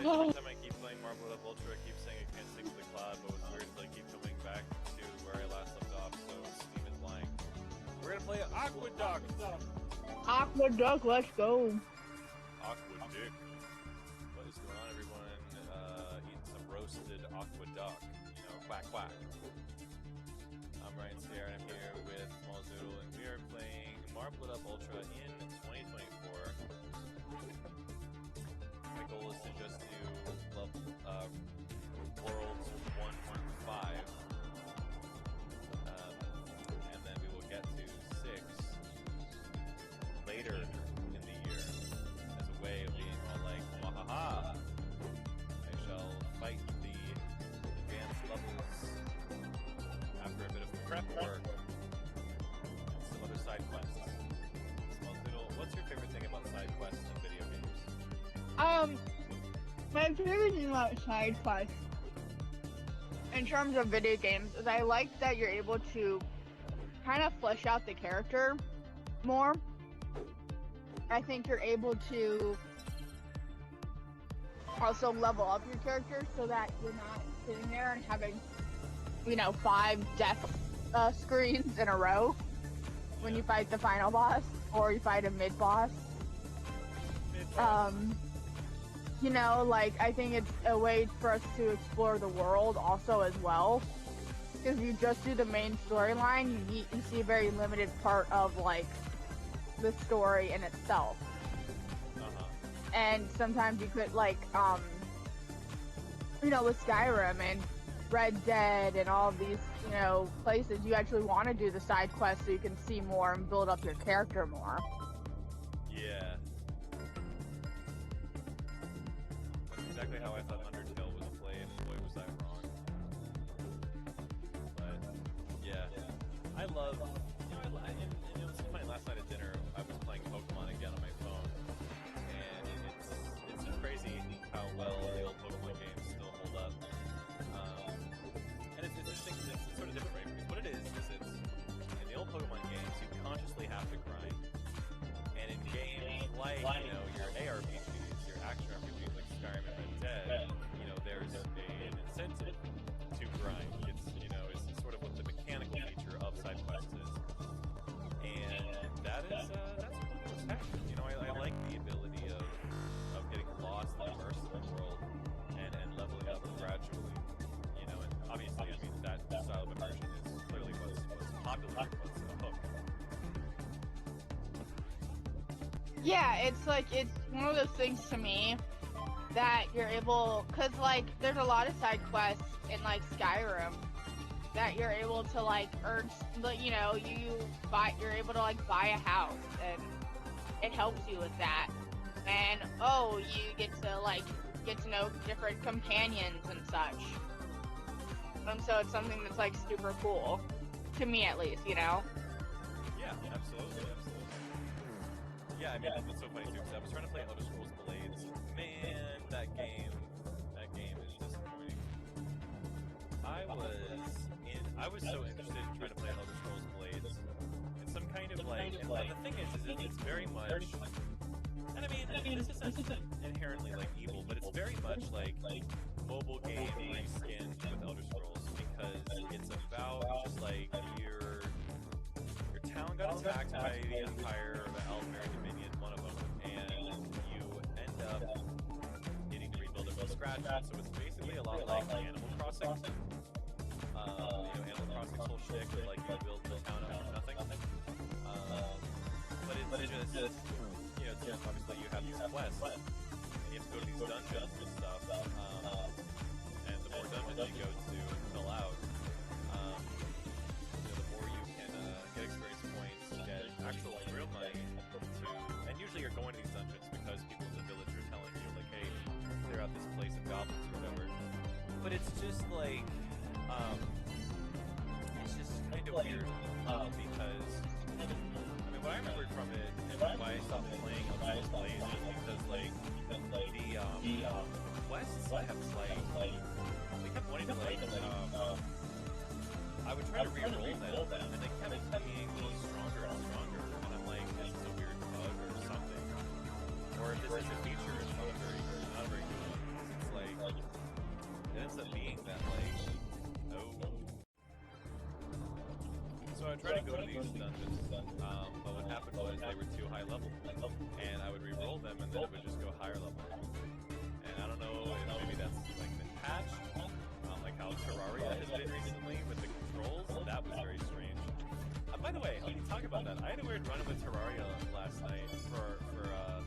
every time I keep playing Marble Up Ultra, I keep saying I can't stick to the cloud, but it's weird to keep coming back to where I last left off, so Steam is lying. We're gonna play Aqueduct! Aqueduct, let's go. Aqueduct. What is going on, everyone? Eating some roasted Aqueduct. You know, quack quack. I'm Ryan Sierra, and I'm here with Small Zoodle, and we are playing Marble Up Ultra in 2024. My goal is to just do Worlds 1 through 5, and then we will get to 6 later in the year as a way of being all like, wahaha! I shall fight the advanced levels after a bit of prep work and some other side quests. Small Zoodle, what's your favorite thing about side quests in video games? My favorite thing about side quests in terms of video games is I like that you're able to kind of flesh out the character more. I think you're able to also level up your character so that you're not sitting there and having, 5 death screens in a row when you fight the final boss or you fight a mid-boss. I think it's a way for us to explore the world also as well. Because if you just do the main storyline, you see a very limited part of, the story in itself. And sometimes you could, with Skyrim and Red Dead and all of these, places, you actually want to do the side quests so you can see more and build up your character more. Yeah. That's exactly how I thought Undertale was played, and boy was I wrong. But, yeah. I love, it's funny, last night at dinner, I was playing Pokemon again on my phone, and it's crazy how well the old Pokemon games still hold up. And it's interesting because it's sort of different, right? Because what it is it's, in the old Pokemon games, you consciously have to grind. And in games like, your ARPGs, your action RPGs like Skyrim and Red Dead, there's an incentive to grind. It's sort of what the mechanical feature of side quests is. And that's cool as heck. I like the ability of getting lost and immersed in the world and leveling up gradually. And obviously, that style of immersion is clearly what's popular, what's a hook. Yeah, it's one of those things to me that you're able, because there's a lot of side quests in Skyrim that you're able to earn, you're able to buy a house and it helps you with that. And you get to know different companions and such. And so it's something that's super cool to me, at least. Yeah, absolutely. Yeah, it's so funny too, because I was trying to play Elder Scrolls Blades. Man, that game is disappointing. I was so interested in trying to play Elder Scrolls Blades. It's some kind of and the thing is it's very much, and this isn't inherently evil, but it's very much mobile game reskinned with Elder Scrolls, because it's about just your town got attacked by the Empire or the Aldmeri Dominion, one of them, and you end up needing to rebuild it from scratch. So it's basically a lot like Animal Crossing. Animal Crossing's whole shtick is you build the town up from nothing. But it's just, obviously you have these quests, and you have to go to these dungeons and stuff. And the more dungeons you go to and fill out, the more you can get experience points, get actual real money, and usually you're going to these dungeons because people in the village are telling you, hey, clear out this place of goblins or whatever. But it's just it's just kind of weird, because, what I remembered from it, and why I stopped playing Elder Scrolls Blades, is because, the quests kept, they kept wanting to, I would try to re-roll them, and they kept being stronger and stronger, and I'm like, this is a weird bug or something. Or if this is a feature, it's not a very good one. try to go to these dungeons, but what happened was they were too high level, and I would re-roll them, and then it would just go higher level. And I don't know if maybe that's like been patched, like how Terraria has been recently with the controls. That was very strange. By the way, let me talk about that. I had a weird run with Terraria last night for a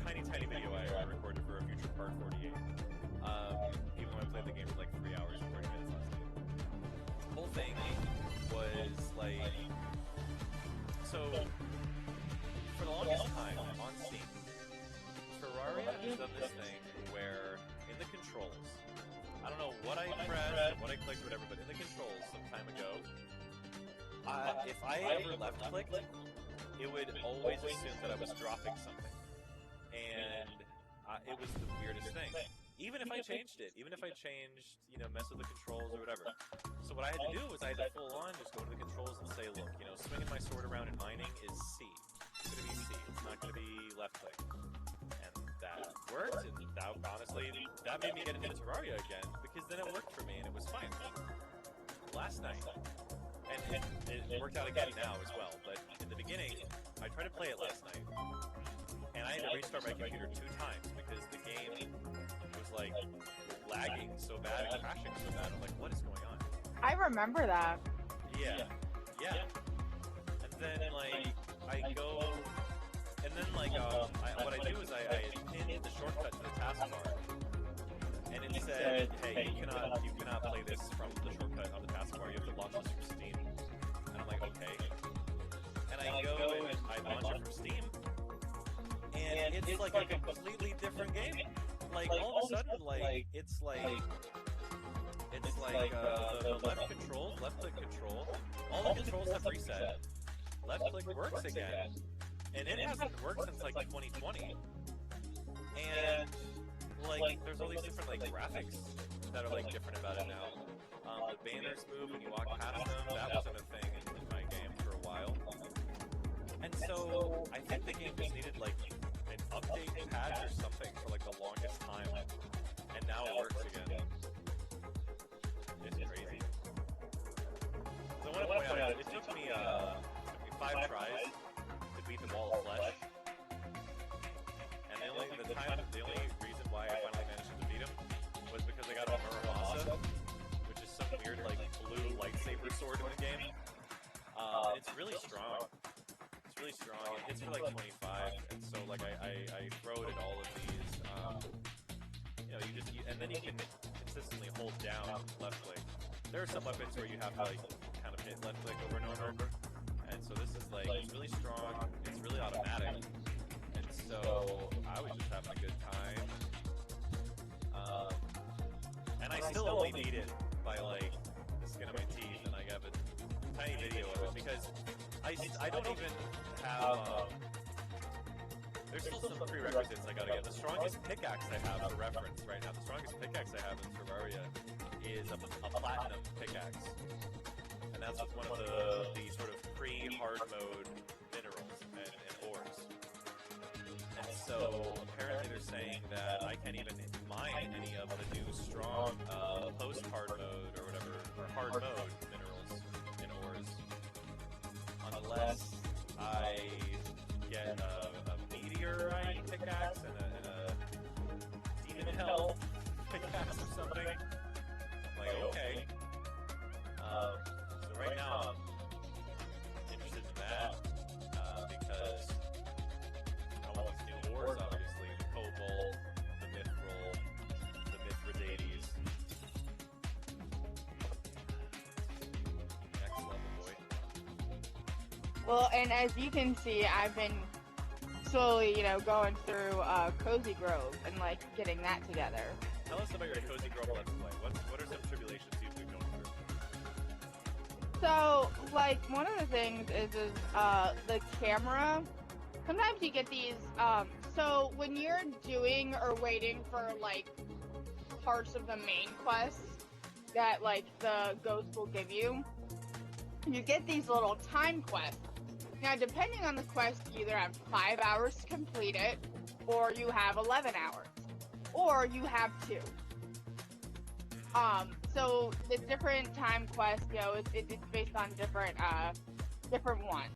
tiny video I recorded for a future part 48. Even though I played the game for like 3 hours and 40 minutes last night. The whole thing was like, so for the longest time on Steam, Terraria has done this thing where in the controls, I don't know what I pressed, what I clicked, whatever, but in the controls some time ago, if I ever left clicked, it would always assume that I was dropping something. And it was the weirdest thing. Even if I changed it, mess with the controls or whatever. So what I had to do was I had to full on just go to the controls and say, look, swinging my sword around in mining is C. It's going to be C. It's not going to be left click. And that worked, and that, honestly, that made me get into Terraria again, because then it worked for me and it was fine. Last night, and it worked out again now as well, but in the beginning, I tried to play it last night, and I had to restart my computer 2 times because the game was like lagging so bad and crashing so bad. I'm like, what is going on? I remember that. Yeah. And then like I go, and then like what I do is I pin the shortcut to the taskbar, and it said, hey, you cannot play this from the shortcut on the taskbar. You have to launch this from Steam. And I'm like, okay. And I go and I launch it from Steam, and it's like a completely different game. Like all of a sudden, like it's like the left controls, left click control, all the controls have reset. Left click works again, and it hasn't worked since like 2020. And like there's all these different like graphics that are like different about it now. The banners move when you walk past them. That wasn't a thing in my game for a while. And so I think the game just needed like an update patch or something for like the longest time. And now it works again. It's crazy. So I want to point out, it took me 5 tries to beat the Wall of Flesh. And the only reason why I finally managed to defeat him was because I got a Muramasa, which is some weird like blue lightsaber sword in the game. It's really strong. It's really strong. It hits for like 25, and so like I throw it at all of these. And then you can consistently hold down left click. There are some weapons where you have to like kind of hit left click over and over. And so this is like, it's really strong, it's really automatic. And so I was just having a good time. And I still only beat it by like the skin of my teeth, and I have a tiny video of it because I don't even have, there's still some prerequisites I gotta get. The strongest pickaxe I have for reference right now, the strongest pickaxe I have in Terraria is a platinum pickaxe. And that's with one of the sort of pre-hard mode minerals and ores. And so apparently they're saying that I can't even mine any of the new strong post-hard mode or whatever, or hard mode minerals and ores, unless I get a meteorite pickaxe and a demon hell pickaxe or something. I'm like, okay. So right now I'm interested in that because I want these new ores, obviously, the Cobalt, the Mithril, the Mithridates. Next level, boy. Well, and as you can see, I've been slowly, going through Cozy Grove and like getting that together. Tell us about your Cozy Grove Let's Play. What are some tribulations you've been going through? So, like, one of the things is the camera. Sometimes you get these, so when you're doing or waiting for, like, parts of the main quest that, like, the ghost will give you, you get these little time quests. Now, depending on the quest, you either have 5 hours to complete it, or you have 11 hours, or you have 2. so the different time quests, it's based on different ones.